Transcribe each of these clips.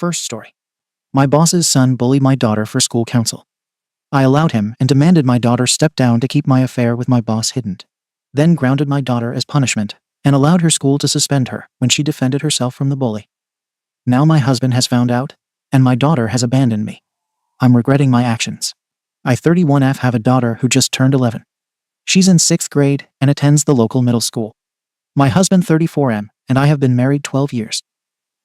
First story. My boss's son bullied my daughter for school council. I allowed him and demanded my daughter step down to keep my affair with my boss hidden. Then grounded my daughter as punishment and allowed her school to suspend her when she defended herself from the bully. Now my husband has found out, and my daughter has abandoned me. I'm regretting my actions. I 31F have a daughter who just turned 11. She's in 6th grade and attends the local middle school. My husband 34M and I have been married 12 years.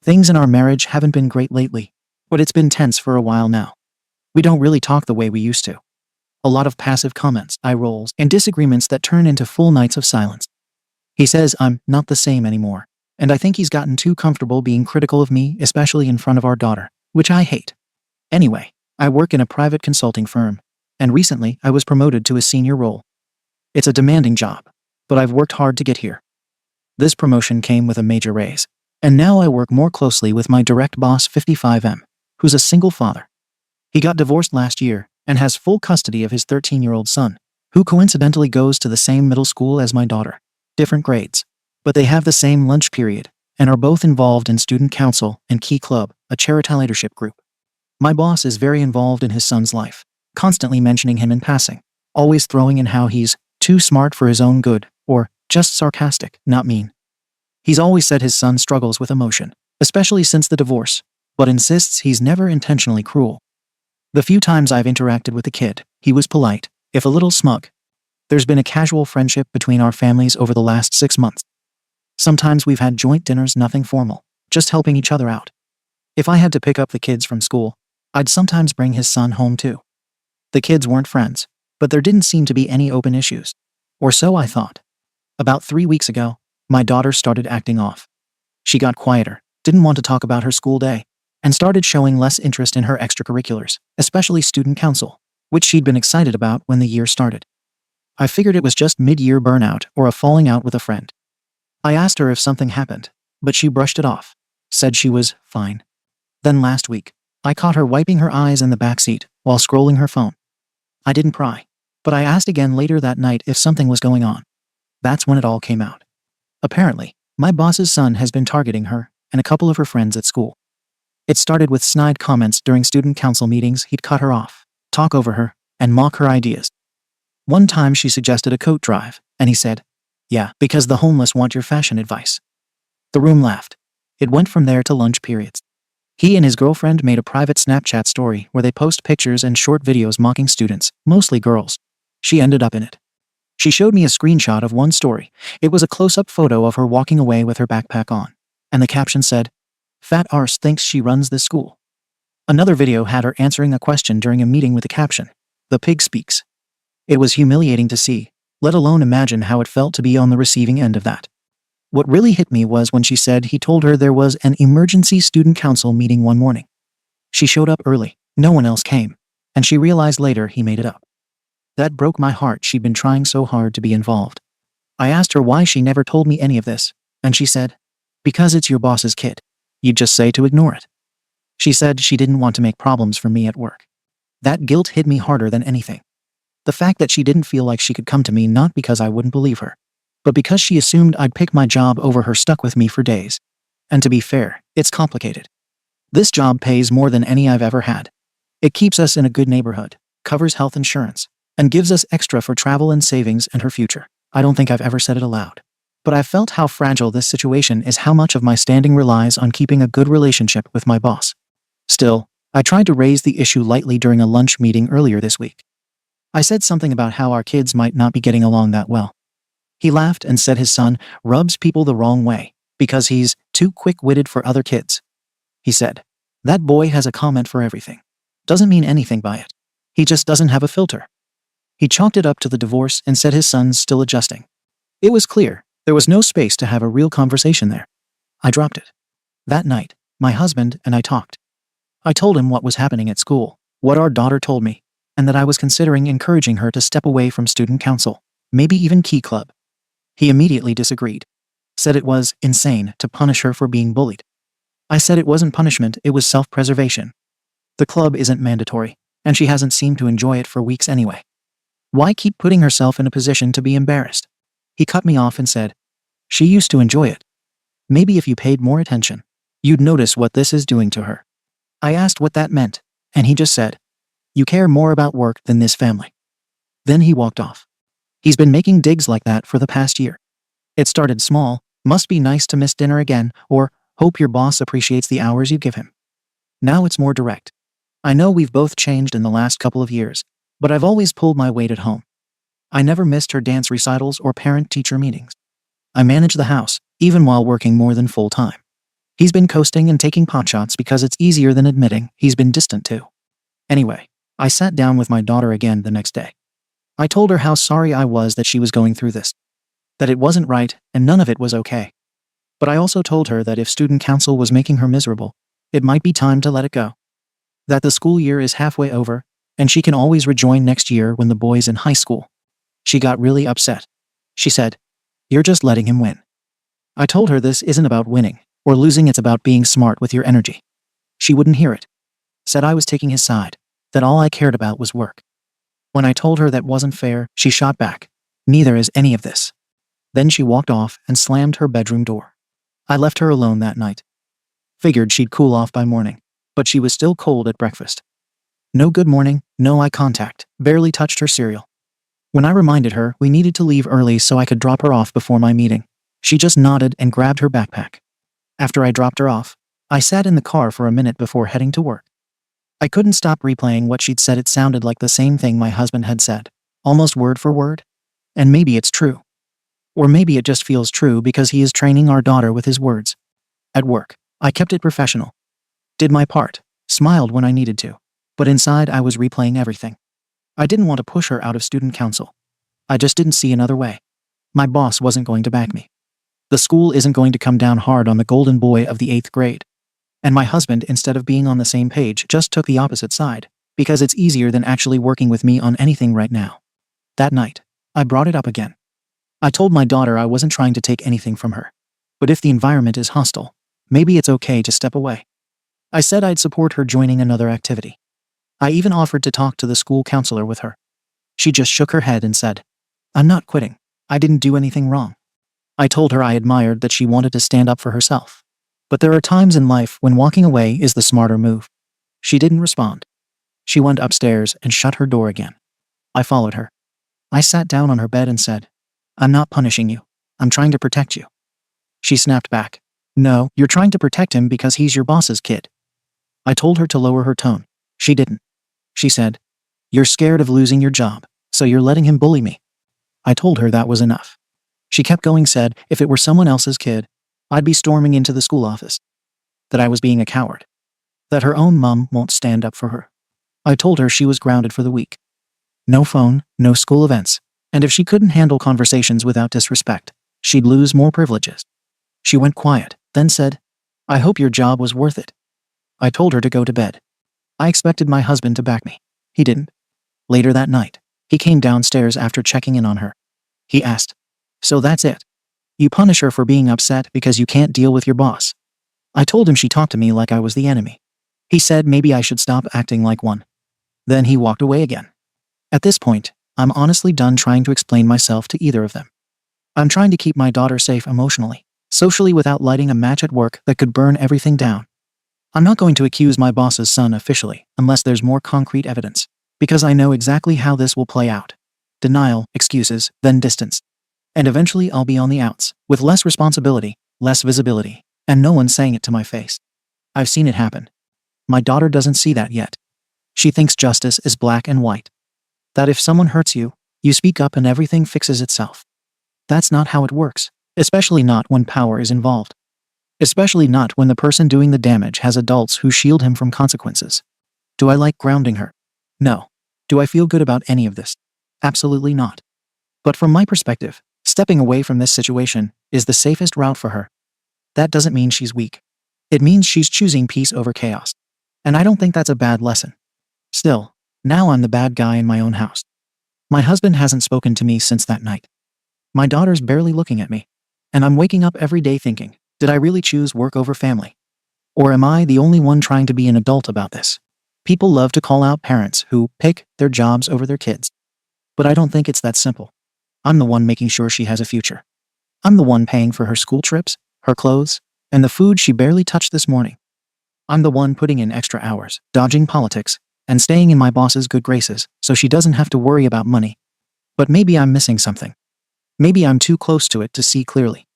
Things in our marriage haven't been great lately, but it's been tense for a while now. We don't really talk the way we used to. A lot of passive comments, eye rolls, and disagreements that turn into full nights of silence. He says I'm not the same anymore, and I think he's gotten too comfortable being critical of me, especially in front of our daughter, which I hate. Anyway, I work in a private consulting firm, and recently I was promoted to a senior role. It's a demanding job, but I've worked hard to get here. This promotion came with a major raise, and now I work more closely with my direct boss 55M, who's a single father. He got divorced last year and has full custody of his 13-year-old son, who coincidentally goes to the same middle school as my daughter. Different grades, but they have the same lunch period and are both involved in student council and Key Club, a charitable leadership group. My boss is very involved in his son's life, constantly mentioning him in passing, always throwing in how he's too smart for his own good, or just sarcastic, not mean. He's always said his son struggles with emotion, especially since the divorce, but insists he's never intentionally cruel. The few times I've interacted with the kid, he was polite, if a little smug. There's been a casual friendship between our families over the last 6 months. Sometimes we've had joint dinners, nothing formal, just helping each other out. If I had to pick up the kids from school, I'd sometimes bring his son home too. The kids weren't friends, but there didn't seem to be any open issues. Or so I thought. About 3 weeks ago, my daughter started acting off. She got quieter, didn't want to talk about her school day, and started showing less interest in her extracurriculars, especially student council, which she'd been excited about when the year started. I figured it was just mid-year burnout or a falling out with a friend. I asked her if something happened, but she brushed it off, said she was fine. Then last week, I caught her wiping her eyes in the back seat while scrolling her phone. I didn't pry, but I asked again later that night if something was going on. That's when it all came out. Apparently, my boss's son has been targeting her and a couple of her friends at school. It started with snide comments during student council meetings. He'd cut her off, talk over her, and mock her ideas. One time she suggested a coat drive, and he said, "Yeah, because the homeless want your fashion advice." The room laughed. It went from there to lunch periods. He and his girlfriend made a private Snapchat story where they post pictures and short videos mocking students, mostly girls. She ended up in it. She showed me a screenshot of one story. It was a close-up photo of her walking away with her backpack on, and the caption said, "Fat arse thinks she runs this school." Another video had her answering a question during a meeting with the caption, "The pig speaks." It was humiliating to see, let alone imagine how it felt to be on the receiving end of that. What really hit me was when she said he told her there was an emergency student council meeting one morning. She showed up early, no one else came, and she realized later he made it up. That broke my heart. She'd been trying so hard to be involved. I asked her why she never told me any of this, and she said, "Because it's your boss's kid. You'd just say to ignore it." She said she didn't want to make problems for me at work. That guilt hit me harder than anything. The fact that she didn't feel like she could come to me not because I wouldn't believe her, but because she assumed I'd pick my job over her stuck with me for days. And to be fair, it's complicated. This job pays more than any I've ever had. It keeps us in a good neighborhood, covers health insurance, and gives us extra for travel and savings and her future. I don't think I've ever said it aloud, but I felt how fragile this situation is, how much of my standing relies on keeping a good relationship with my boss. Still, I tried to raise the issue lightly during a lunch meeting earlier this week. I said something about how our kids might not be getting along that well. He laughed and said his son rubs people the wrong way because he's too quick-witted for other kids. He said, "That boy has a comment for everything. Doesn't mean anything by it. He just doesn't have a filter." He chalked it up to the divorce and said his son's still adjusting. It was clear there was no space to have a real conversation there. I dropped it. That night, my husband and I talked. I told him what was happening at school, what our daughter told me, and that I was considering encouraging her to step away from student council, maybe even Key Club. He immediately disagreed, said it was insane to punish her for being bullied. I said it wasn't punishment, it was self-preservation. The club isn't mandatory, and she hasn't seemed to enjoy it for weeks anyway. Why keep putting herself in a position to be embarrassed? He cut me off and said, "She used to enjoy it. Maybe if you paid more attention, you'd notice what this is doing to her." I asked what that meant, and he just said, "You care more about work than this family." Then he walked off. He's been making digs like that for the past year. It started small, "Must be nice to miss dinner again," or "Hope your boss appreciates the hours you give him." Now it's more direct. "I know we've both changed in the last couple of years, but I've always pulled my weight at home. I never missed her dance recitals or parent-teacher meetings. I manage the house, even while working more than full-time." He's been coasting and taking potshots because it's easier than admitting he's been distant too. Anyway, I sat down with my daughter again the next day. I told her how sorry I was that she was going through this, that it wasn't right and none of it was okay. But I also told her that if student council was making her miserable, it might be time to let it go. That the school year is halfway over, and she can always rejoin next year when the boy's in high school. She got really upset. She said, "You're just letting him win." I told her this isn't about winning or losing, it's about being smart with your energy. She wouldn't hear it. Said I was taking his side, that all I cared about was work. When I told her that wasn't fair, she shot back, "Neither is any of this." Then she walked off and slammed her bedroom door. I left her alone that night. Figured she'd cool off by morning, but she was still cold at breakfast. No good morning, no eye contact, barely touched her cereal. When I reminded her we needed to leave early so I could drop her off before my meeting, she just nodded and grabbed her backpack. After I dropped her off, I sat in the car for a minute before heading to work. I couldn't stop replaying what she'd said. It sounded like the same thing my husband had said, almost word for word. And maybe it's true. Or maybe it just feels true because he is training our daughter with his words. At work, I kept it professional. Did my part, smiled when I needed to. But inside I was replaying everything. I didn't want to push her out of student council. I just didn't see another way. My boss wasn't going to back me. The school isn't going to come down hard on the golden boy of the 8th grade. And my husband, instead of being on the same page, just took the opposite side, because it's easier than actually working with me on anything right now. That night, I brought it up again. I told my daughter I wasn't trying to take anything from her. But if the environment is hostile, maybe it's okay to step away. I said I'd support her joining another activity. I even offered to talk to the school counselor with her. She just shook her head and said, "I'm not quitting. I didn't do anything wrong." I told her I admired that she wanted to stand up for herself. But there are times in life when walking away is the smarter move. She didn't respond. She went upstairs and shut her door again. I followed her. I sat down on her bed and said, "I'm not punishing you. I'm trying to protect you." She snapped back, "No, you're trying to protect him because he's your boss's kid." I told her to lower her tone. She didn't. She said, "You're scared of losing your job, so you're letting him bully me." I told her that was enough. She kept going, said if it were someone else's kid, I'd be storming into the school office. That I was being a coward. That her own mom won't stand up for her. I told her she was grounded for the week. No phone, no school events, and if she couldn't handle conversations without disrespect, she'd lose more privileges. She went quiet, then said, "I hope your job was worth it." I told her to go to bed. I expected my husband to back me. He didn't. Later that night, he came downstairs after checking in on her. He asked, "So that's it? You punish her for being upset because you can't deal with your boss?" I told him she talked to me like I was the enemy. He said maybe I should stop acting like one. Then he walked away again. At this point, I'm honestly done trying to explain myself to either of them. I'm trying to keep my daughter safe emotionally, socially, without lighting a match at work that could burn everything down. I'm not going to accuse my boss's son officially unless there's more concrete evidence, because I know exactly how this will play out. Denial, excuses, then distance. And eventually I'll be on the outs, with less responsibility, less visibility, and no one saying it to my face. I've seen it happen. My daughter doesn't see that yet. She thinks justice is black and white. That if someone hurts you, you speak up and everything fixes itself. That's not how it works, especially not when power is involved. Especially not when the person doing the damage has adults who shield him from consequences. Do I like grounding her? No. Do I feel good about any of this? Absolutely not. But from my perspective, stepping away from this situation is the safest route for her. That doesn't mean she's weak. It means she's choosing peace over chaos. And I don't think that's a bad lesson. Still, now I'm the bad guy in my own house. My husband hasn't spoken to me since that night. My daughter's barely looking at me. And I'm waking up every day thinking, did I really choose work over family? Or am I the only one trying to be an adult about this? People love to call out parents who pick their jobs over their kids. But I don't think it's that simple. I'm the one making sure she has a future. I'm the one paying for her school trips, her clothes, and the food she barely touched this morning. I'm the one putting in extra hours, dodging politics, and staying in my boss's good graces so she doesn't have to worry about money. But maybe I'm missing something. Maybe I'm too close to it to see clearly.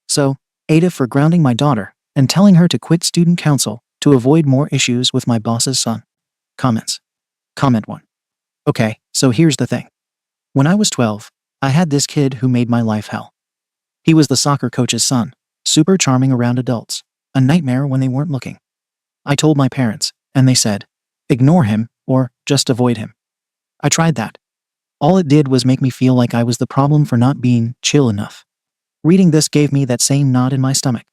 So, Ada for grounding my daughter and telling her to quit student council to avoid more issues with my boss's son. Comments. Comment 1. Okay, so here's the thing. When I was 12, I had this kid who made my life hell. He was the soccer coach's son, super charming around adults, a nightmare when they weren't looking. I told my parents, and they said, ignore him or just avoid him. I tried that. All it did was make me feel like I was the problem for not being chill enough. Reading this gave me that same knot in my stomach.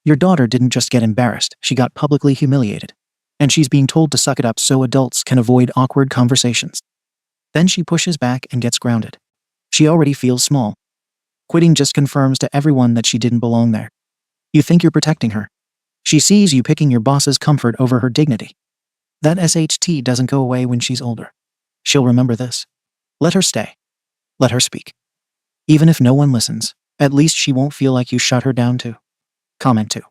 Your daughter didn't just get embarrassed, she got publicly humiliated. And she's being told to suck it up so adults can avoid awkward conversations. Then she pushes back and gets grounded. She already feels small. Quitting just confirms to everyone that she didn't belong there. You think you're protecting her. She sees you picking your boss's comfort over her dignity. That SHT doesn't go away when she's older. She'll remember this. Let her stay. Let her speak. Even if no one listens, at least she won't feel like you shut her down too. Comment 2.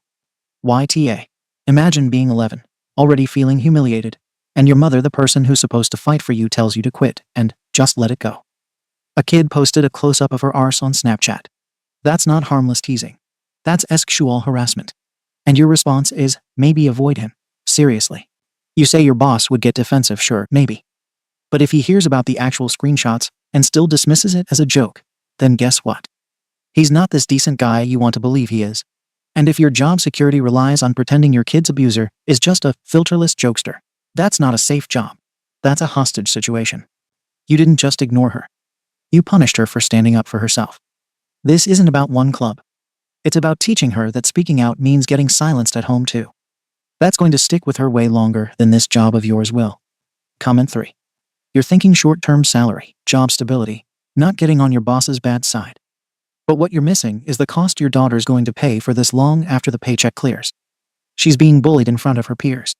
YTA. Imagine being 11, already feeling humiliated, and your mother, the person who's supposed to fight for you, tells you to quit and just let it go. A kid posted a close-up of her arse on Snapchat. That's not harmless teasing. That's sexual harassment. And your response is, maybe avoid him. Seriously. You say your boss would get defensive, sure, maybe. But if he hears about the actual screenshots and still dismisses it as a joke, then guess what? He's not this decent guy you want to believe he is. And if your job security relies on pretending your kid's abuser is just a filterless jokester, that's not a safe job. That's a hostage situation. You didn't just ignore her. You punished her for standing up for herself. This isn't about one club. It's about teaching her that speaking out means getting silenced at home too. That's going to stick with her way longer than this job of yours will. Comment 3. You're thinking short-term salary, job stability, not getting on your boss's bad side. But what you're missing is the cost your daughter's going to pay for this long after the paycheck clears. She's being bullied in front of her peers.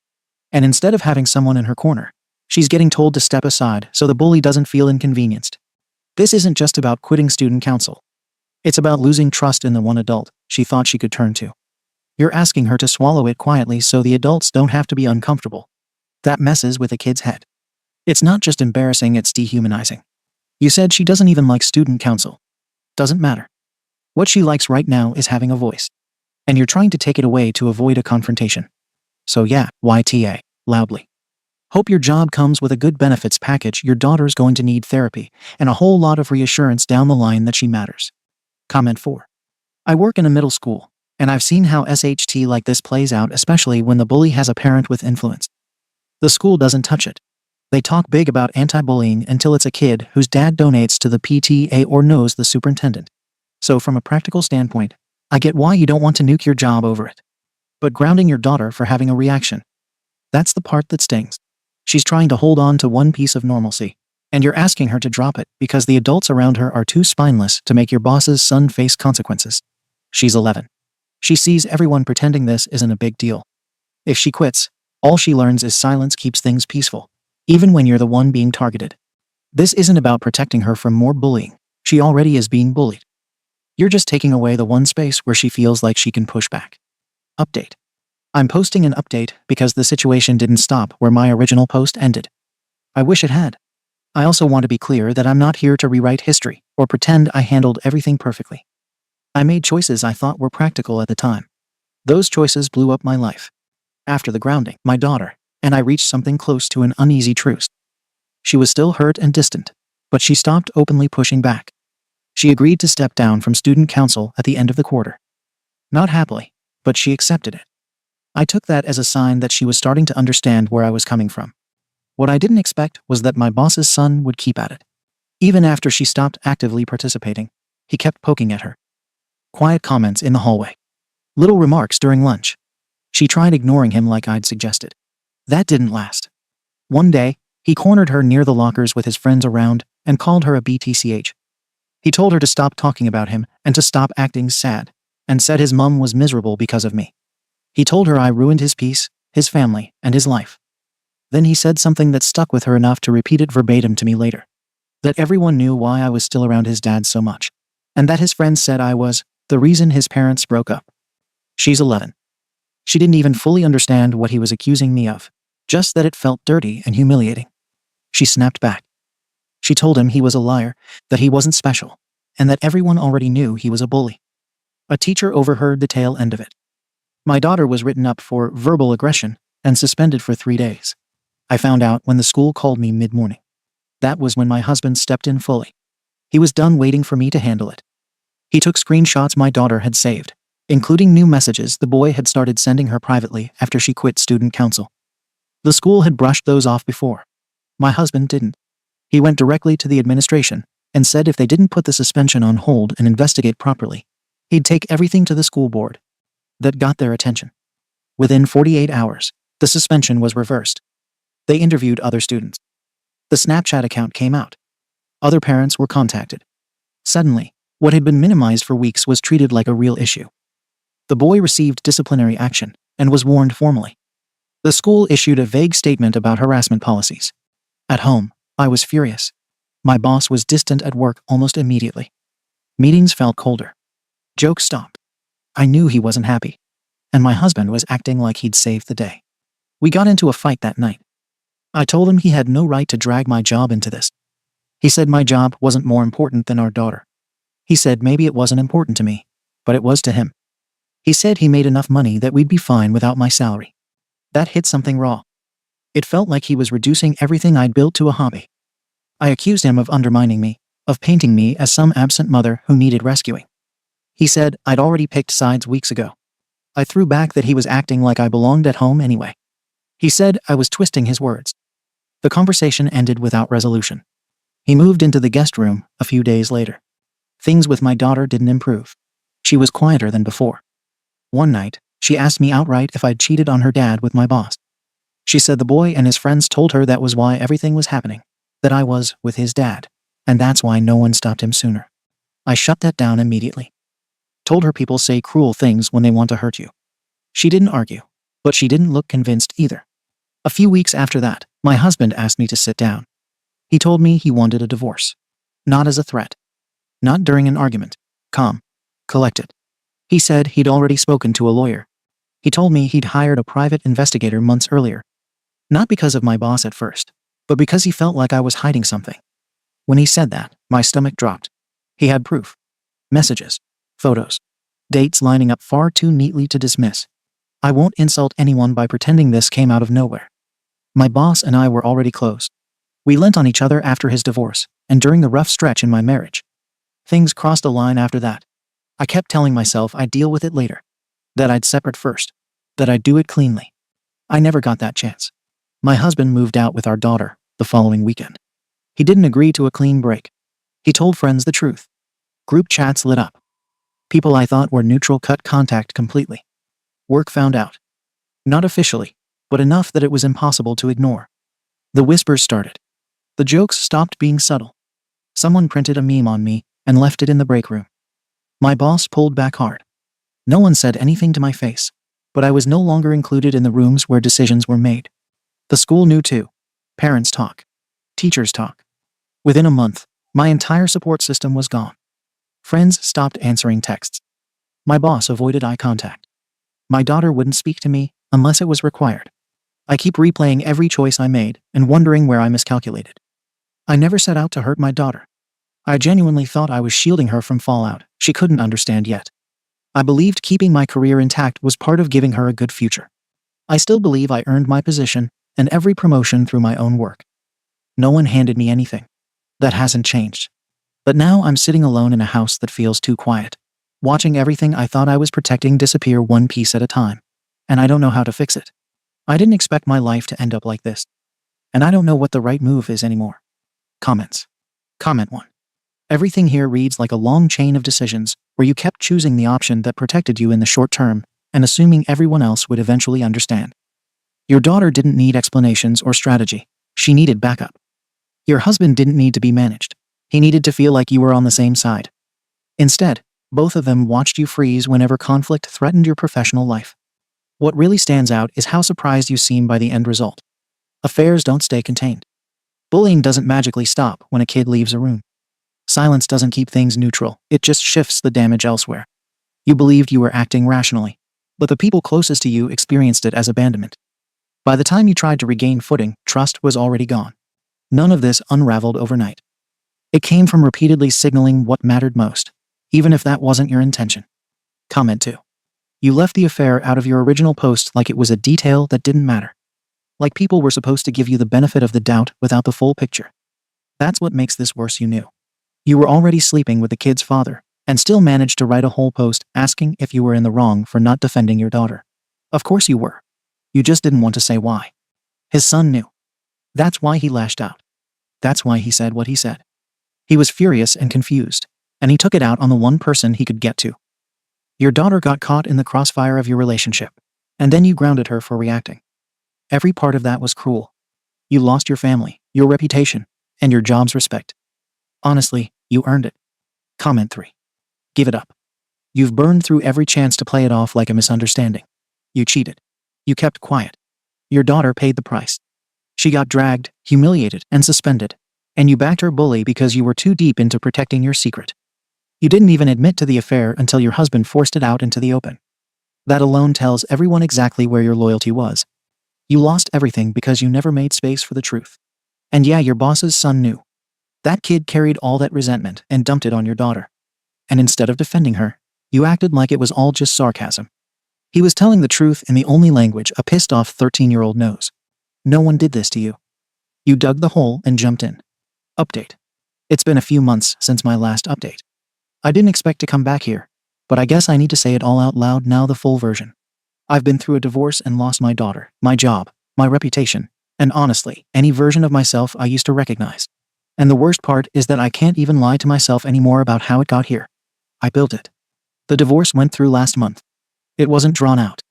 And instead of having someone in her corner, she's getting told to step aside so the bully doesn't feel inconvenienced. This isn't just about quitting student council. It's about losing trust in the one adult she thought she could turn to. You're asking her to swallow it quietly so the adults don't have to be uncomfortable. That messes with a kid's head. It's not just embarrassing, it's dehumanizing. You said she doesn't even like student council. Doesn't matter. What she likes right now is having a voice. And you're trying to take it away to avoid a confrontation. So yeah, YTA, loudly. Hope your job comes with a good benefits package. Your daughter's going to need therapy and a whole lot of reassurance down the line that she matters. Comment 4. I work in a middle school, and I've seen how SHT like this plays out, especially when the bully has a parent with influence. The school doesn't touch it. They talk big about anti-bullying until it's a kid whose dad donates to the PTA or knows the superintendent. So from a practical standpoint, I get why you don't want to nuke your job over it. But grounding your daughter for having a reaction, that's the part that stings. She's trying to hold on to one piece of normalcy, and you're asking her to drop it because the adults around her are too spineless to make your boss's son face consequences. She's 11. She sees everyone pretending this isn't a big deal. If she quits, all she learns is silence keeps things peaceful, even when you're the one being targeted. This isn't about protecting her from more bullying. She already is being bullied. You're just taking away the one space where she feels like she can push back. Update. I'm posting an update because the situation didn't stop where my original post ended. I wish it had. I also want to be clear that I'm not here to rewrite history or pretend I handled everything perfectly. I made choices I thought were practical at the time. Those choices blew up my life. After the grounding, my daughter and I reached something close to an uneasy truce. She was still hurt and distant, but she stopped openly pushing back. She agreed to step down from student council at the end of the quarter. Not happily, but she accepted it. I took that as a sign that she was starting to understand where I was coming from. What I didn't expect was that my boss's son would keep at it. Even after she stopped actively participating, he kept poking at her. Quiet comments in the hallway. Little remarks during lunch. She tried ignoring him like I'd suggested. That didn't last. One day, he cornered her near the lockers with his friends around and called her a BTCH. He told her to stop talking about him and to stop acting sad, and said his mom was miserable because of me. He told her I ruined his peace, his family, and his life. Then he said something that stuck with her enough to repeat it verbatim to me later. That everyone knew why I was still around his dad so much, and that his friends said I was the reason his parents broke up. She's 11. She didn't even fully understand what he was accusing me of, just that it felt dirty and humiliating. She snapped back. She told him he was a liar, that he wasn't special, and that everyone already knew he was a bully. A teacher overheard the tail end of it. My daughter was written up for verbal aggression and suspended for 3 days. I found out when the school called me mid-morning. That was when my husband stepped in fully. He was done waiting for me to handle it. He took screenshots my daughter had saved, including new messages the boy had started sending her privately after she quit student council. The school had brushed those off before. My husband didn't. He went directly to the administration and said if they didn't put the suspension on hold and investigate properly, he'd take everything to the school board. That got their attention. Within 48 hours, the suspension was reversed. They interviewed other students. The Snapchat account came out. Other parents were contacted. Suddenly, what had been minimized for weeks was treated like a real issue. The boy received disciplinary action and was warned formally. The school issued a vague statement about harassment policies. At home, I was furious. My boss was distant at work almost immediately. Meetings felt colder. Jokes stopped. I knew he wasn't happy. And my husband was acting like he'd saved the day. We got into a fight that night. I told him he had no right to drag my job into this. He said my job wasn't more important than our daughter. He said maybe it wasn't important to me, but it was to him. He said he made enough money that we'd be fine without my salary. That hit something raw. It felt like he was reducing everything I'd built to a hobby. I accused him of undermining me, of painting me as some absent mother who needed rescuing. He said I'd already picked sides weeks ago. I threw back that he was acting like I belonged at home anyway. He said I was twisting his words. The conversation ended without resolution. He moved into the guest room a few days later. Things with my daughter didn't improve. She was quieter than before. One night, she asked me outright if I'd cheated on her dad with my boss. She said the boy and his friends told her that was why everything was happening, that I was with his dad, and that's why no one stopped him sooner. I shut that down immediately. Told her people say cruel things when they want to hurt you. She didn't argue, but she didn't look convinced either. A few weeks after that, my husband asked me to sit down. He told me he wanted a divorce. Not as a threat. Not during an argument. Calm. Collected. He said he'd already spoken to a lawyer. He told me he'd hired a private investigator months earlier. Not because of my boss at first, but because he felt like I was hiding something. When he said that, my stomach dropped. He had proof. Messages. Photos. Dates lining up far too neatly to dismiss. I won't insult anyone by pretending this came out of nowhere. My boss and I were already close. We lent on each other after his divorce, and during the rough stretch in my marriage. Things crossed a line after that. I kept telling myself I'd deal with it later. That I'd separate first. That I'd do it cleanly. I never got that chance. My husband moved out with our daughter the following weekend. He didn't agree to a clean break. He told friends the truth. Group chats lit up. People I thought were neutral cut contact completely. Work found out. Not officially, but enough that it was impossible to ignore. The whispers started. The jokes stopped being subtle. Someone printed a meme on me and left it in the break room. My boss pulled back hard. No one said anything to my face, but I was no longer included in the rooms where decisions were made. The school knew too. Parents talk. Teachers talk. Within a month, my entire support system was gone. Friends stopped answering texts. My boss avoided eye contact. My daughter wouldn't speak to me unless it was required. I keep replaying every choice I made and wondering where I miscalculated. I never set out to hurt my daughter. I genuinely thought I was shielding her from fallout she couldn't understand yet. I believed keeping my career intact was part of giving her a good future. I still believe I earned my position and every promotion through my own work. No one handed me anything. That hasn't changed. But now I'm sitting alone in a house that feels too quiet, watching everything I thought I was protecting disappear one piece at a time. And I don't know how to fix it. I didn't expect my life to end up like this. And I don't know what the right move is anymore. Comments. Comment 1. Everything here reads like a long chain of decisions where you kept choosing the option that protected you in the short term and assuming everyone else would eventually understand. Your daughter didn't need explanations or strategy. She needed backup. Your husband didn't need to be managed. He needed to feel like you were on the same side. Instead, both of them watched you freeze whenever conflict threatened your professional life. What really stands out is how surprised you seem by the end result. Affairs don't stay contained. Bullying doesn't magically stop when a kid leaves a room. Silence doesn't keep things neutral, it just shifts the damage elsewhere. You believed you were acting rationally. But the people closest to you experienced it as abandonment. By the time you tried to regain footing, trust was already gone. None of this unraveled overnight. It came from repeatedly signaling what mattered most, even if that wasn't your intention. Comment 2. You left the affair out of your original post like it was a detail that didn't matter. Like people were supposed to give you the benefit of the doubt without the full picture. That's what makes this worse. You knew. You were already sleeping with the kid's father, and still managed to write a whole post asking if you were in the wrong for not defending your daughter. Of course you were. You just didn't want to say why. His son knew. That's why he lashed out. That's why he said what he said. He was furious and confused, and he took it out on the one person he could get to. Your daughter got caught in the crossfire of your relationship, and then you grounded her for reacting. Every part of that was cruel. You lost your family, your reputation, and your job's respect. Honestly, you earned it. Comment 3. Give it up. You've burned through every chance to play it off like a misunderstanding. You cheated. You kept quiet. Your daughter paid the price. She got dragged, humiliated, and suspended. And you backed her bully because you were too deep into protecting your secret. You didn't even admit to the affair until your husband forced it out into the open. That alone tells everyone exactly where your loyalty was. You lost everything because you never made space for the truth. And yeah, your boss's son knew. That kid carried all that resentment and dumped it on your daughter. And instead of defending her, you acted like it was all just sarcasm. He was telling the truth in the only language a pissed-off 13-year-old knows. No one did this to you. You dug the hole and jumped in. Update. It's been a few months since my last update. I didn't expect to come back here, but I guess I need to say it all out loud now, the full version. I've been through a divorce and lost my daughter, my job, my reputation, and honestly, any version of myself I used to recognize. And the worst part is that I can't even lie to myself anymore about how it got here. I built it. The divorce went through last month. It wasn't drawn out.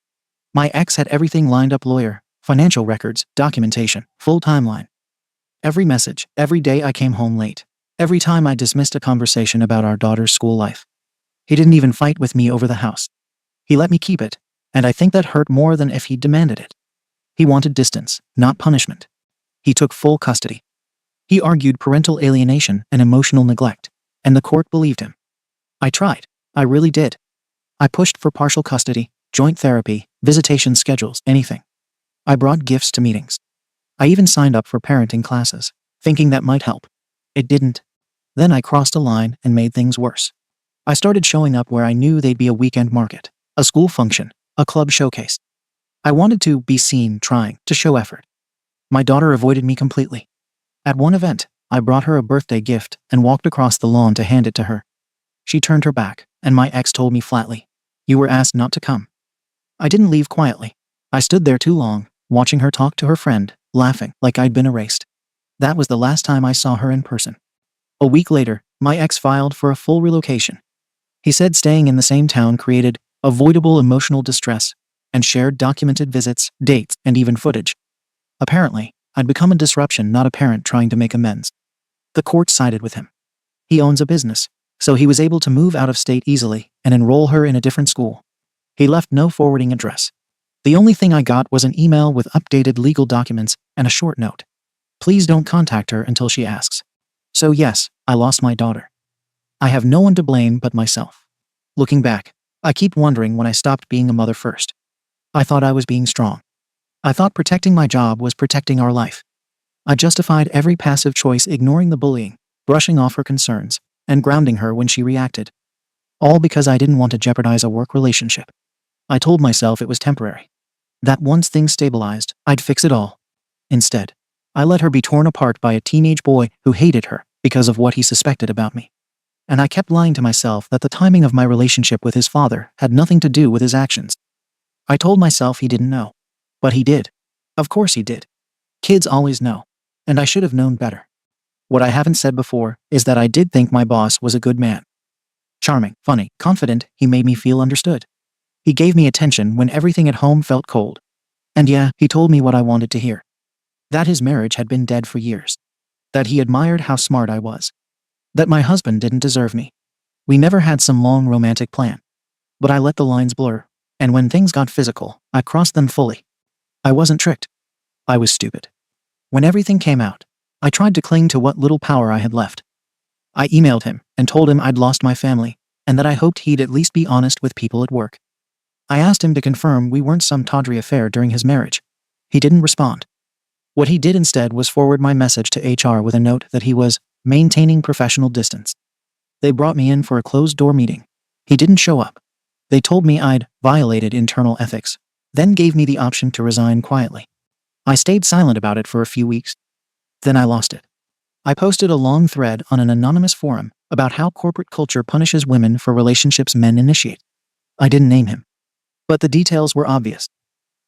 My ex had everything lined up: lawyer, financial records, documentation, full timeline. Every message, every day I came home late, every time I dismissed a conversation about our daughter's school life. He didn't even fight with me over the house. He let me keep it, and I think that hurt more than if he'd demanded it. He wanted distance, not punishment. He took full custody. He argued parental alienation and emotional neglect, and the court believed him. I tried. I really did. I pushed for partial custody, joint therapy, visitation schedules, anything. I brought gifts to meetings. I even signed up for parenting classes, thinking that might help. It didn't. Then I crossed a line and made things worse. I started showing up where I knew they'd be: a weekend market, a school function, a club showcase. I wanted to be seen trying to show effort. My daughter avoided me completely. At one event, I brought her a birthday gift and walked across the lawn to hand it to her. She turned her back, and my ex told me flatly, "You were asked not to come." I didn't leave quietly. I stood there too long, watching her talk to her friend, laughing like I'd been erased. That was the last time I saw her in person. A week later, my ex filed for a full relocation. He said staying in the same town created avoidable emotional distress, and shared documented visits, dates, and even footage. Apparently, I'd become a disruption, not a parent trying to make amends. The court sided with him. He owns a business, so he was able to move out of state easily and enroll her in a different school. He left no forwarding address. The only thing I got was an email with updated legal documents and a short note. Please don't contact her until she asks. So yes, I lost my daughter. I have no one to blame but myself. Looking back, I keep wondering when I stopped being a mother first. I thought I was being strong. I thought protecting my job was protecting our life. I justified every passive choice, ignoring the bullying, brushing off her concerns, and grounding her when she reacted. All because I didn't want to jeopardize a work relationship. I told myself it was temporary. That once things stabilized, I'd fix it all. Instead, I let her be torn apart by a teenage boy who hated her because of what he suspected about me. And I kept lying to myself that the timing of my relationship with his father had nothing to do with his actions. I told myself he didn't know. But he did. Of course he did. Kids always know. And I should have known better. What I haven't said before is that I did think my boss was a good man. Charming, funny, confident, he made me feel understood. He gave me attention when everything at home felt cold. And yeah, he told me what I wanted to hear. That his marriage had been dead for years. That he admired how smart I was. That my husband didn't deserve me. We never had some long romantic plan. But I let the lines blur, and when things got physical, I crossed them fully. I wasn't tricked. I was stupid. When everything came out, I tried to cling to what little power I had left. I emailed him and told him I'd lost my family, and that I hoped he'd at least be honest with people at work. I asked him to confirm we weren't some tawdry affair during his marriage. He didn't respond. What he did instead was forward my message to HR with a note that he was maintaining professional distance. They brought me in for a closed-door meeting. He didn't show up. They told me I'd violated internal ethics, then gave me the option to resign quietly. I stayed silent about it for a few weeks. Then I lost it. I posted a long thread on an anonymous forum about how corporate culture punishes women for relationships men initiate. I didn't name him. But the details were obvious.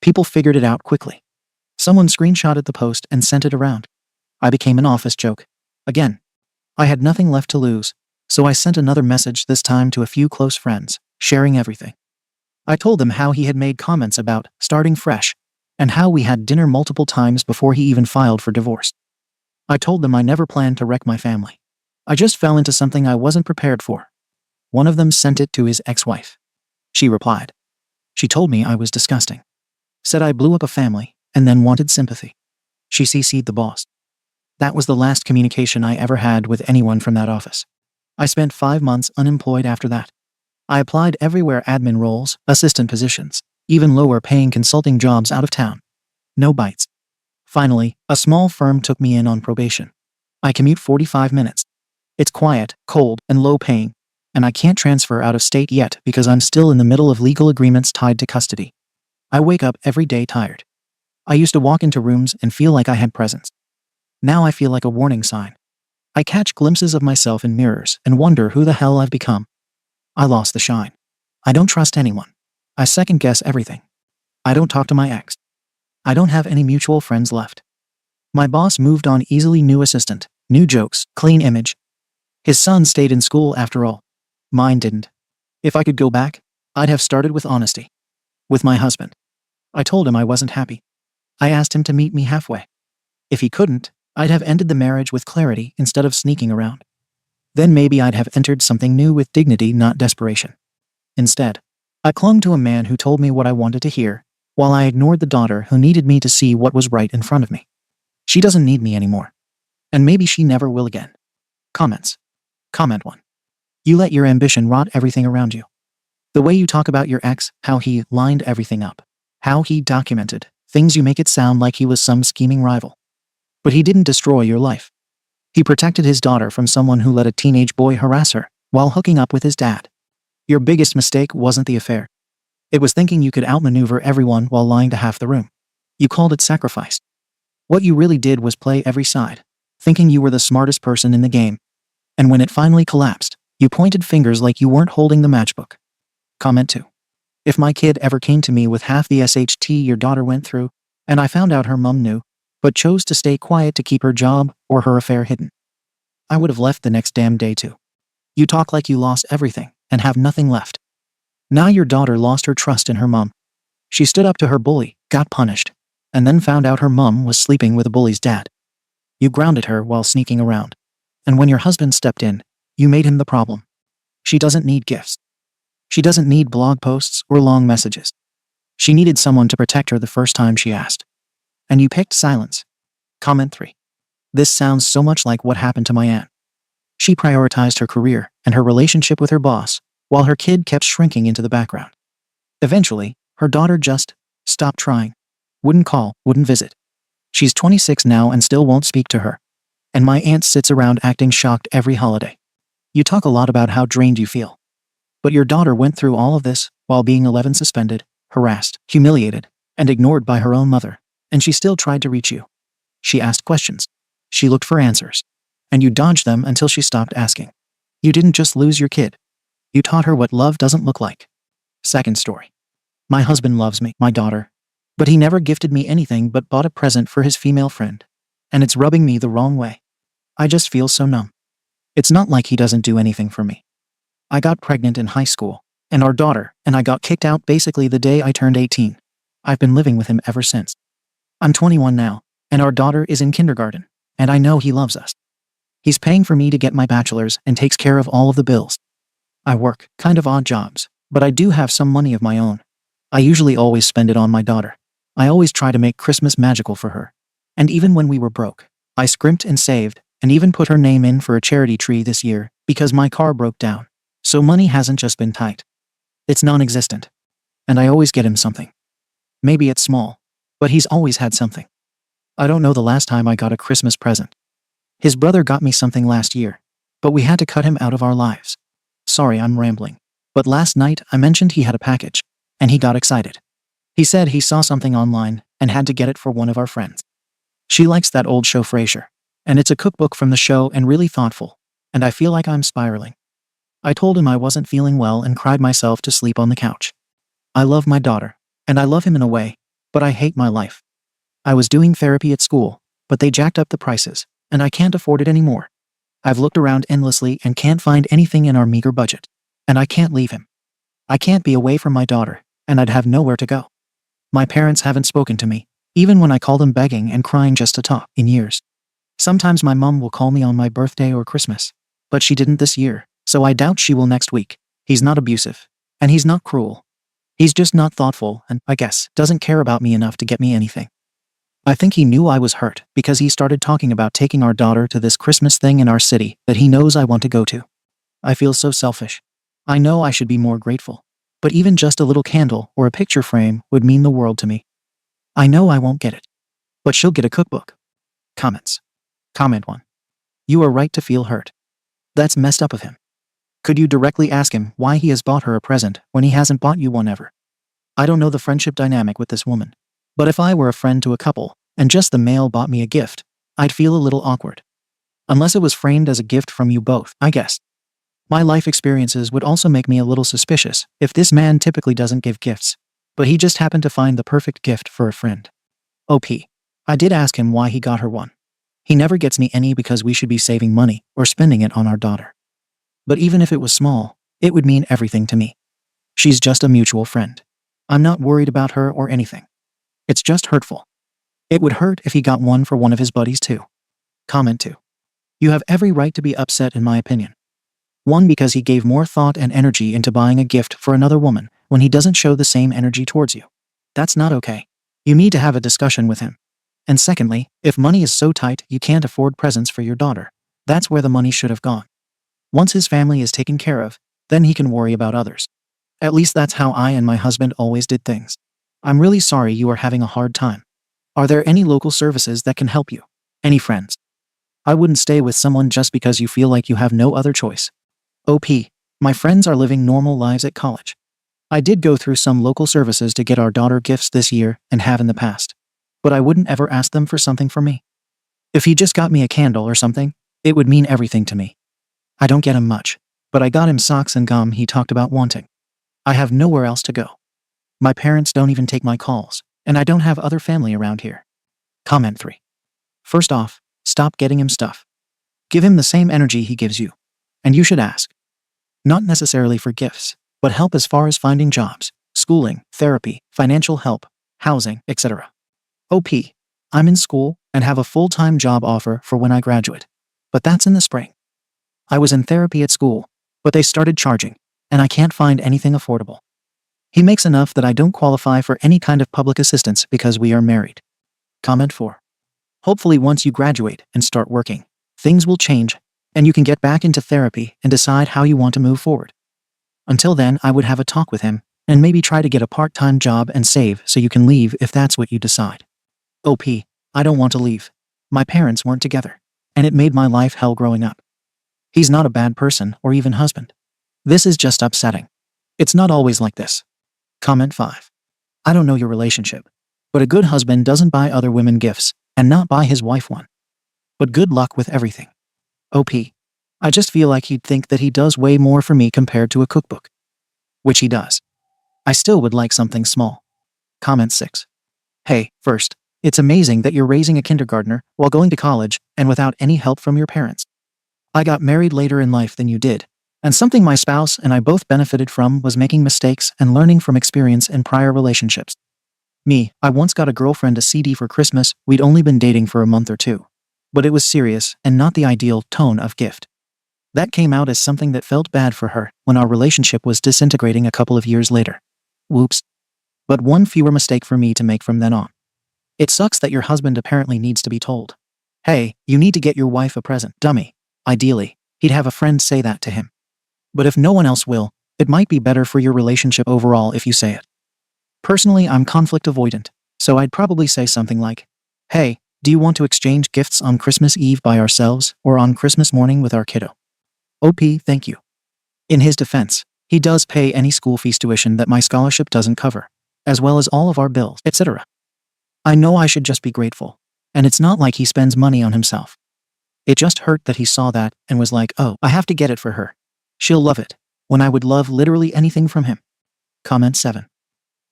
People figured it out quickly. Someone screenshotted the post and sent it around. I became an office joke. Again. I had nothing left to lose, so I sent another message, this time to a few close friends, sharing everything. I told them how he had made comments about starting fresh, and how we had dinner multiple times before he even filed for divorce. I told them I never planned to wreck my family. I just fell into something I wasn't prepared for. One of them sent it to his ex-wife. She replied. She told me I was disgusting. Said I blew up a family, and then wanted sympathy. She CC'd the boss. That was the last communication I ever had with anyone from that office. I spent 5 months unemployed after that. I applied everywhere: admin roles, assistant positions, even lower paying consulting jobs out of town. No bites. Finally, a small firm took me in on probation. I commute 45 minutes. It's quiet, cold, and low paying, and I can't transfer out of state yet because I'm still in the middle of legal agreements tied to custody. I wake up every day tired. I used to walk into rooms and feel like I had presence. Now I feel like a warning sign. I catch glimpses of myself in mirrors and wonder who the hell I've become. I lost the shine. I don't trust anyone. I second guess everything. I don't talk to my ex. I don't have any mutual friends left. My boss moved on easily: new assistant, new jokes, clean image. His son stayed in school after all. Mine didn't. If I could go back, I'd have started with honesty. With my husband. I told him I wasn't happy. I asked him to meet me halfway. If he couldn't, I'd have ended the marriage with clarity instead of sneaking around. Then maybe I'd have entered something new with dignity, not desperation. Instead, I clung to a man who told me what I wanted to hear, while I ignored the daughter who needed me to see what was right in front of me. She doesn't need me anymore. And maybe she never will again. Comments. Comment 1. You let your ambition rot everything around you. The way you talk about your ex, how he lined everything up, how he documented things, you make it sound like he was some scheming rival. But he didn't destroy your life. He protected his daughter from someone who let a teenage boy harass her while hooking up with his dad. Your biggest mistake wasn't the affair. It was thinking you could outmaneuver everyone while lying to half the room. You called it sacrifice. What you really did was play every side, thinking you were the smartest person in the game. And when it finally collapsed, you pointed fingers like you weren't holding the matchbook. Comment 2. If my kid ever came to me with half the SHT your daughter went through, and I found out her mom knew, but chose to stay quiet to keep her job or her affair hidden, I would have left the next damn day too. You talk like you lost everything and have nothing left. Now your daughter lost her trust in her mom. She stood up to her bully, got punished, and then found out her mom was sleeping with a bully's dad. You grounded her while sneaking around. And when your husband stepped in, you made him the problem. She doesn't need gifts. She doesn't need blog posts or long messages. She needed someone to protect her the first time she asked. And you picked silence. Comment 3. This sounds so much like what happened to my aunt. She prioritized her career and her relationship with her boss, while her kid kept shrinking into the background. Eventually, her daughter just stopped trying. Wouldn't call, wouldn't visit. She's 26 now and still won't speak to her. And my aunt sits around acting shocked every holiday. You talk a lot about how drained you feel. But your daughter went through all of this while being 11, suspended, harassed, humiliated, and ignored by her own mother. And she still tried to reach you. She asked questions. She looked for answers. And you dodged them until she stopped asking. You didn't just lose your kid. You taught her what love doesn't look like. Second story. My husband loves me, my daughter. But he never gifted me anything but bought a present for his female friend. And it's rubbing me the wrong way. I just feel so numb. It's not like he doesn't do anything for me. I got pregnant in high school, and our daughter and I got kicked out basically the day I turned 18. I've been living with him ever since. I'm 21 now, and our daughter is in kindergarten, and I know he loves us. He's paying for me to get my bachelor's and takes care of all of the bills. I work kind of odd jobs, but I do have some money of my own. I usually always spend it on my daughter. I always try to make Christmas magical for her. And even when we were broke, I scrimped and saved, and even put her name in for a charity tree this year because my car broke down. So money hasn't just been tight. It's non-existent. and I always get him something. Maybe it's small, but he's always had something. I don't know the last time I got a Christmas present. His brother got me something last year, but we had to cut him out of our lives. Sorry, I'm rambling. But last night I mentioned he had a package, and he got excited. He said he saw something online and had to get it for one of our friends. She likes that old show Frasier, and it's a cookbook from the show and really thoughtful, and I feel like I'm spiraling. I told him I wasn't feeling well and cried myself to sleep on the couch. I love my daughter, and I love him in a way, but I hate my life. I was doing therapy at school, but they jacked up the prices, and I can't afford it anymore. I've looked around endlessly and can't find anything in our meager budget, and I can't leave him. I can't be away from my daughter, and I'd have nowhere to go. My parents haven't spoken to me, even when I call them begging and crying just to talk, in years. Sometimes my mom will call me on my birthday or Christmas, but she didn't this year, so I doubt she will next week. He's not abusive, and he's not cruel. He's just not thoughtful and, I guess, doesn't care about me enough to get me anything. I think he knew I was hurt because he started talking about taking our daughter to this Christmas thing in our city that he knows I want to go to. I feel so selfish. I know I should be more grateful, but even just a little candle or a picture frame would mean the world to me. I know I won't get it, but she'll get a cookbook. Comments. Comment 1. You are right to feel hurt. That's messed up of him. Could you directly ask him why he has bought her a present when he hasn't bought you one ever? I don't know the friendship dynamic with this woman, but if I were a friend to a couple and just the male bought me a gift, I'd feel a little awkward. Unless it was framed as a gift from you both, I guess. My life experiences would also make me a little suspicious if this man typically doesn't give gifts, but he just happened to find the perfect gift for a friend. OP. I did ask him why he got her one. He never gets me any because we should be saving money or spending it on our daughter. But even if it was small, it would mean everything to me. She's just a mutual friend. I'm not worried about her or anything. It's just hurtful. It would hurt if he got one for one of his buddies too. Comment 2. You have every right to be upset in my opinion. 1, because he gave more thought and energy into buying a gift for another woman when he doesn't show the same energy towards you. That's not okay. You need to have a discussion with him. And secondly, if money is so tight you can't afford presents for your daughter, that's where the money should have gone. Once his family is taken care of, then he can worry about others. At least that's how I and my husband always did things. I'm really sorry you are having a hard time. Are there any local services that can help you? Any friends? I wouldn't stay with someone just because you feel like you have no other choice. OP. My friends are living normal lives at college. I did go through some local services to get our daughter gifts this year and have in the past, but I wouldn't ever ask them for something for me. If he just got me a candle or something, it would mean everything to me. I don't get him much, but I got him socks and gum he talked about wanting. I have nowhere else to go. My parents don't even take my calls, and I don't have other family around here. Comment 3. First off, stop getting him stuff. Give him the same energy he gives you. And you should ask. Not necessarily for gifts, but help as far as finding jobs, schooling, therapy, financial help, housing, etc. OP. I'm in school and have a full-time job offer for when I graduate. But that's in the spring. I was in therapy at school, but they started charging, and I can't find anything affordable. He makes enough that I don't qualify for any kind of public assistance because we are married. Comment 4. Hopefully once you graduate and start working, things will change, and you can get back into therapy and decide how you want to move forward. Until then, I would have a talk with him, and maybe try to get a part-time job and save so you can leave if that's what you decide. OP. I don't want to leave. My parents weren't together, and it made my life hell growing up. He's not a bad person or even husband. This is just upsetting. It's not always like this. Comment 5. I don't know your relationship, but a good husband doesn't buy other women gifts and not buy his wife one. But good luck with everything. OP. I just feel like he'd think that he does way more for me compared to a cookbook. Which he does. I still would like something small. Comment 6. Hey, first, it's amazing that you're raising a kindergartner while going to college and without any help from your parents. I got married later in life than you did, and something my spouse and I both benefited from was making mistakes and learning from experience in prior relationships. Me, I once got a girlfriend a CD for Christmas. We'd only been dating for a month or 2. But it was serious and not the ideal tone of gift. That came out as something that felt bad for her when our relationship was disintegrating a couple of years later. Whoops. But one fewer mistake for me to make from then on. It sucks that your husband apparently needs to be told, hey, you need to get your wife a present, dummy. Ideally, he'd have a friend say that to him. But if no one else will, it might be better for your relationship overall if you say it. Personally, I'm conflict avoidant, so I'd probably say something like, "Hey, do you want to exchange gifts on Christmas Eve by ourselves or on Christmas morning with our kiddo?" OP, thank you. In his defense, he does pay any school fees tuition that my scholarship doesn't cover, as well as all of our bills, etc. I know I should just be grateful, and it's not like he spends money on himself. It just hurt that he saw that and was like, "Oh, I have to get it for her. She'll love it," when I would love literally anything from him. Comment 7.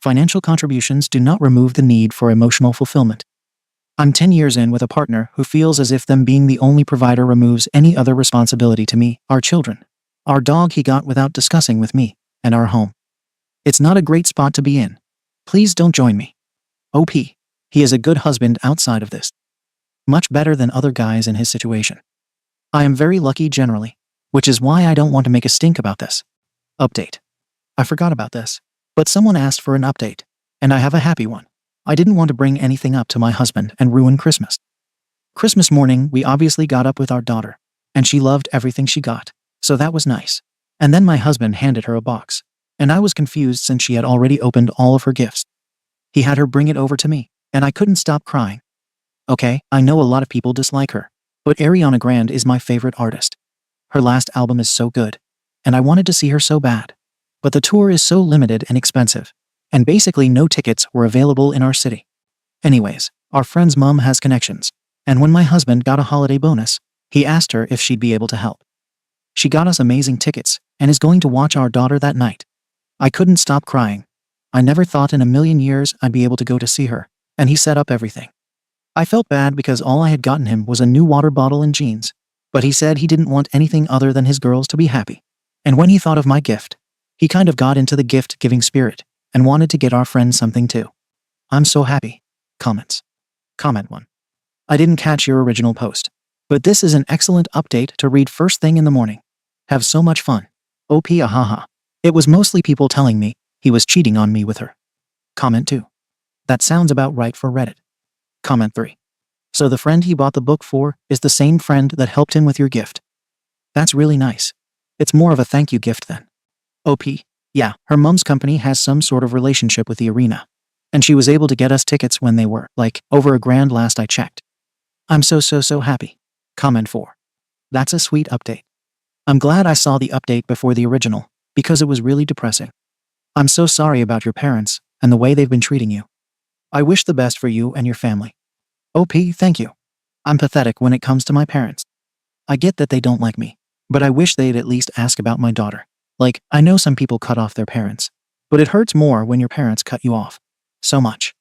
Financial contributions do not remove the need for emotional fulfillment. I'm 10 years in with a partner who feels as if them being the only provider removes any other responsibility to me, our children, our dog he got without discussing with me, and our home. It's not a great spot to be in. Please don't join me. OP. He is a good husband outside of this. Much better than other guys in his situation. I am very lucky generally, which is why I don't want to make a stink about this. Update. I forgot about this, but someone asked for an update, and I have a happy one. I didn't want to bring anything up to my husband and ruin Christmas. Christmas morning, we obviously got up with our daughter, and she loved everything she got, so that was nice. And then my husband handed her a box, and I was confused since she had already opened all of her gifts. He had her bring it over to me, and I couldn't stop crying. Okay, I know a lot of people dislike her, but Ariana Grande is my favorite artist. Her last album is so good, and I wanted to see her so bad. But the tour is so limited and expensive, and basically no tickets were available in our city. Anyways, our friend's mom has connections, and when my husband got a holiday bonus, he asked her if she'd be able to help. She got us amazing tickets and is going to watch our daughter that night. I couldn't stop crying. I never thought in a million years I'd be able to go to see her, and he set up everything. I felt bad because all I had gotten him was a new water bottle and jeans, but he said he didn't want anything other than his girls to be happy. And when he thought of my gift, he kind of got into the gift-giving spirit and wanted to get our friend something too. I'm so happy. Comments. Comment 1. I didn't catch your original post, but this is an excellent update to read first thing in the morning. Have so much fun. OP ahaha. It was mostly people telling me he was cheating on me with her. Comment 2. That sounds about right for Reddit. Comment 3. So the friend he bought the book for is the same friend that helped him with your gift. That's really nice. It's more of a thank you gift then. OP. Yeah, her mom's company has some sort of relationship with the arena, and she was able to get us tickets when they were, like, over $1,000 last I checked. I'm so happy. Comment 4. That's a sweet update. I'm glad I saw the update before the original, because it was really depressing. I'm so sorry about your parents and the way they've been treating you. I wish the best for you and your family. OP, thank you. I'm pathetic when it comes to my parents. I get that they don't like me, but I wish they'd at least ask about my daughter. Like, I know some people cut off their parents, but it hurts more when your parents cut you off. So much.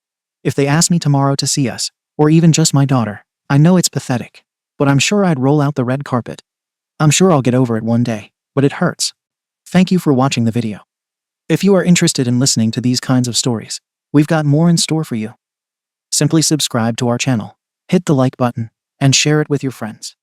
If they ask me tomorrow to see us, or even just my daughter, I know it's pathetic, but I'm sure I'd roll out the red carpet. I'm sure I'll get over it one day, but it hurts. Thank you for watching the video. If you are interested in listening to these kinds of stories, we've got more in store for you. Simply subscribe to our channel, hit the like button, and share it with your friends.